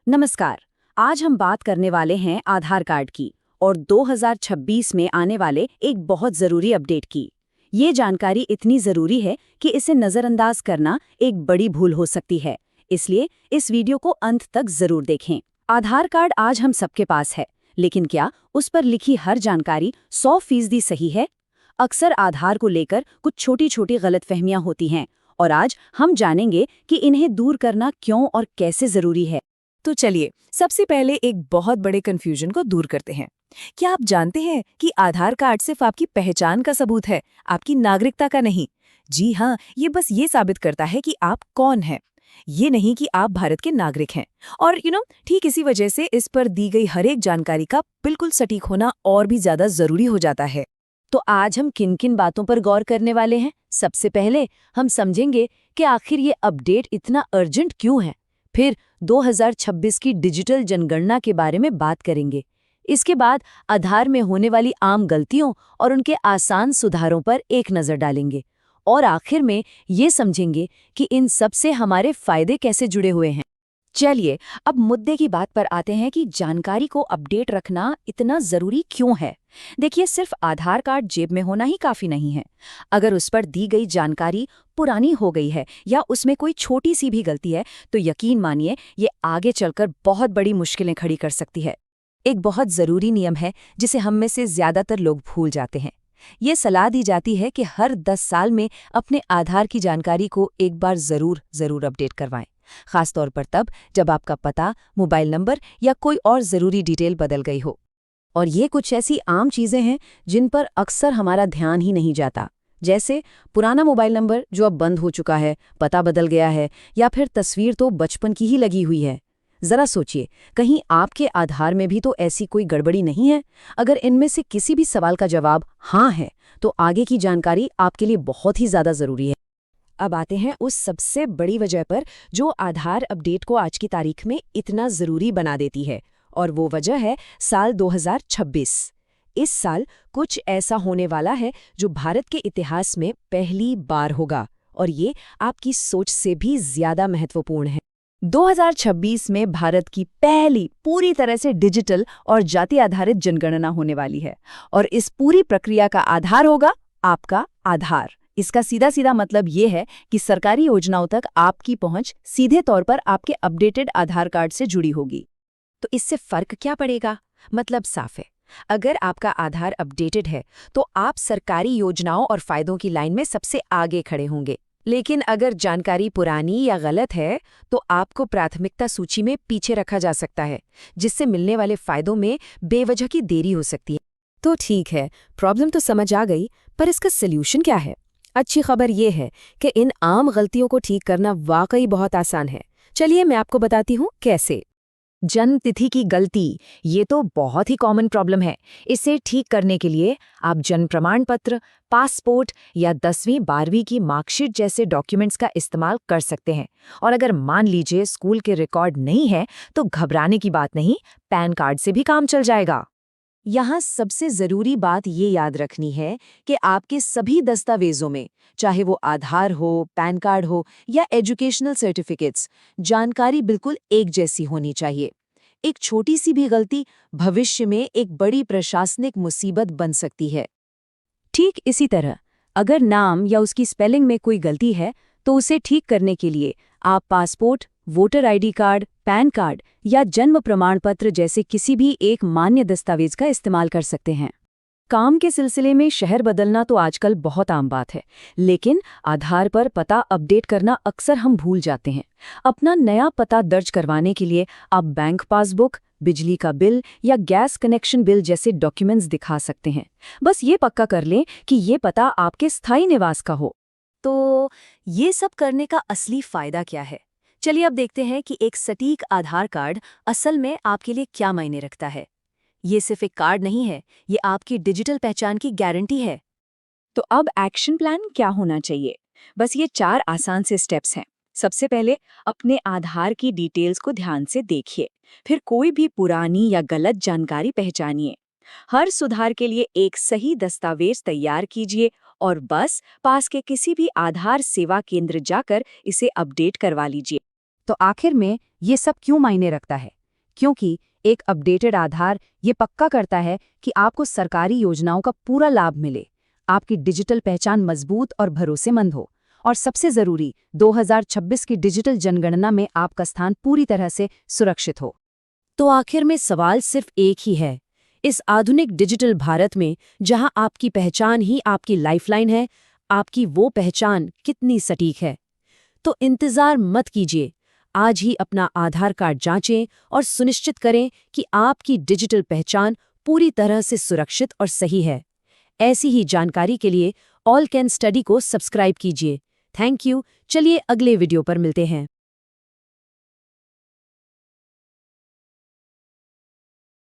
नमस्कार। आज हम बात करने वाले हैं आधार कार्ड की और 2026 में आने वाले एक बहुत ज़रूरी अपडेट की। ये जानकारी इतनी ज़रूरी है कि इसे नज़रअंदाज करना एक बड़ी भूल हो सकती है, इसलिए इस वीडियो को अंत तक ज़रूर देखें। आधार कार्ड आज हम सबके पास है, लेकिन क्या उस पर लिखी हर जानकारी 100% सही है? अक्सर आधार को लेकर कुछ छोटी छोटी गलतफहमियां होती हैं और आज हम जानेंगे कि इन्हें दूर करना क्यों और कैसे ज़रूरी है। तो चलिए सबसे पहले एक बहुत बड़े कंफ्यूजन को दूर करते हैं। क्या आप जानते हैं कि आधार कार्ड सिर्फ आपकी पहचान का सबूत है, आपकी नागरिकता का नहीं? जी हाँ, ये बस ये साबित करता है कि आप कौन हैं, ये नहीं कि आप भारत के नागरिक हैं। और ठीक इसी वजह से इस पर दी गई हर एक जानकारी का बिल्कुल सटीक होना और भी ज्यादा जरूरी हो जाता है। तो आज हम किन किन बातों पर गौर करने वाले हैं? सबसे पहले हम समझेंगे कि आखिर ये अपडेट इतना अर्जेंट क्यों है। फिर 2026 की डिजिटल जनगणना के बारे में बात करेंगे। इसके बाद आधार में होने वाली आम गलतियों और उनके आसान सुधारों पर एक नज़र डालेंगे। और आखिर में ये समझेंगे कि इन सब से हमारे फायदे कैसे जुड़े हुए हैं। चलिए अब मुद्दे की बात पर आते हैं कि जानकारी को अपडेट रखना इतना ज़रूरी क्यों है। देखिए, सिर्फ आधार कार्ड जेब में होना ही काफ़ी नहीं है। अगर उस पर दी गई जानकारी पुरानी हो गई है या उसमें कोई छोटी सी भी गलती है, तो यकीन मानिए ये आगे चलकर बहुत बड़ी मुश्किलें खड़ी कर सकती है। एक बहुत ज़रूरी नियम है जिसे हम में से ज़्यादातर लोग भूल जाते हैं। ये सलाह दी जाती है कि हर 10 साल में अपने आधार की जानकारी को एक बार ज़रूर अपडेट करवाएं, खासतौर पर तब जब आपका पता, मोबाइल नंबर या कोई और ज़रूरी डिटेल बदल गई हो। और ये कुछ ऐसी आम चीज़ें हैं जिन पर अक्सर हमारा ध्यान ही नहीं जाता, जैसे पुराना मोबाइल नंबर जो अब बंद हो चुका है, पता बदल गया है, या फिर तस्वीर तो बचपन की ही लगी हुई है। ज़रा सोचिए, कहीं आपके आधार में भी तो ऐसी कोई गड़बड़ी नहीं है? अगर इनमें से किसी भी सवाल का जवाब हाँ है, तो आगे की जानकारी आपके लिए बहुत ही ज़्यादा ज़रूरी है। अब आते हैं उस सबसे बड़ी वजह पर जो आधार अपडेट को आज की तारीख में इतना ज़रूरी बना देती है, और वो वजह है साल 2026। इस साल कुछ ऐसा होने वाला है जो भारत के इतिहास में पहली बार होगा, और ये आपकी सोच से भी ज़्यादा महत्वपूर्ण है। 2026 में भारत की पहली पूरी तरह से डिजिटल और जाति आधारित जनगणना होने वाली है, और इस पूरी प्रक्रिया का आधार होगा आपका आधार। इसका सीधा सीधा मतलब ये है कि सरकारी योजनाओं तक आपकी पहुंच सीधे तौर पर आपके अपडेटेड आधार कार्ड से जुड़ी होगी। तो इससे फर्क क्या पड़ेगा? मतलब साफ है, अगर आपका आधार अपडेटेड है तो आप सरकारी योजनाओं और फायदों की लाइन में सबसे आगे खड़े होंगे। लेकिन अगर जानकारी पुरानी या गलत है तो आपको प्राथमिकता सूची में पीछे रखा जा सकता है, जिससे मिलने वाले फायदों में बेवजह की देरी हो सकती है। तो ठीक है, प्रॉब्लम तो समझ आ गई, पर इसका सल्यूशन क्या है? अच्छी खबर ये है कि इन आम गलतियों को ठीक करना वाकई बहुत आसान है। चलिए मैं आपको बताती हूँ कैसे। जन्म तिथि की गलती, ये तो बहुत ही कॉमन प्रॉब्लम है। इसे ठीक करने के लिए आप जन्म प्रमाण पत्र, पासपोर्ट या 10वीं 12वीं की मार्कशीट जैसे डॉक्यूमेंट्स का इस्तेमाल कर सकते हैं। और अगर मान लीजिए स्कूल के रिकॉर्ड नहीं है तो घबराने की बात नहीं, पैन कार्ड से भी काम चल जाएगा। यहाँ सबसे ज़रूरी बात ये याद रखनी है कि आपके सभी दस्तावेज़ों में, चाहे वो आधार हो, पैन कार्ड हो या एजुकेशनल सर्टिफिकेट्स, जानकारी बिल्कुल एक जैसी होनी चाहिए। एक छोटी सी भी गलती भविष्य में एक बड़ी प्रशासनिक मुसीबत बन सकती है। ठीक इसी तरह, अगर नाम या उसकी स्पेलिंग में कोई गलती है तो उसे ठीक करने के लिए आप passport, voter ID card, pan card या जन्म प्रमाण पत्र जैसे किसी भी एक मान्य दस्तावेज का इस्तेमाल कर सकते हैं। काम के सिलसिले में शहर बदलना तो आजकल बहुत आम बात है, लेकिन आधार पर पता अपडेट करना अक्सर हम भूल जाते हैं। अपना नया पता दर्ज करवाने के लिए आप बैंक पासबुक, बिजली का बिल या गैस कनेक्शन बिल जैसे डॉक्यूमेंट्स दिखा सकते हैं। बस ये पक्का कर लें कि ये पता आपके स्थायी निवास का हो। तो ये सब करने का असली फायदा क्या है? चलिए अब देखते हैं कि एक सटीक आधार कार्ड असल में आपके लिए क्या मायने रखता है। ये सिर्फ एक कार्ड नहीं है, ये आपकी डिजिटल पहचान की गारंटी है। तो अब एक्शन प्लान क्या होना चाहिए? बस ये 4 आसान से स्टेप्स हैं। सबसे पहले अपने आधार की डिटेल्स को ध्यान से देखिए, फिर कोई भी पुरानी या गलत जानकारी पहचानिए। हर सुधार के लिए एक सही दस्तावेज तैयार कीजिए और बस पास के किसी भी आधार सेवा केंद्र जाकर इसे अपडेट करवा लीजिए। तो आखिर में ये सब क्यों मायने रखता है? क्योंकि एक अपडेटेड आधार ये पक्का करता है कि आपको सरकारी योजनाओं का पूरा लाभ मिले, आपकी डिजिटल पहचान मजबूत और भरोसेमंद हो, और सबसे जरूरी 2026 की डिजिटल जनगणना में आपका स्थान पूरी तरह से सुरक्षित हो। तो आखिर में सवाल सिर्फ एक ही है, इस आधुनिक डिजिटल भारत में जहां आपकी पहचान ही आपकी लाइफलाइन है, आपकी वो पहचान कितनी सटीक है? तो इंतजार मत कीजिए, आज ही अपना आधार कार्ड जांचें और सुनिश्चित करें कि आपकी डिजिटल पहचान पूरी तरह से सुरक्षित और सही है। ऐसी ही जानकारी के लिए ऑल कैन स्टडी को सब्सक्राइब कीजिए। Thank you. चलिए अगले वीडियो पर मिलते हैं।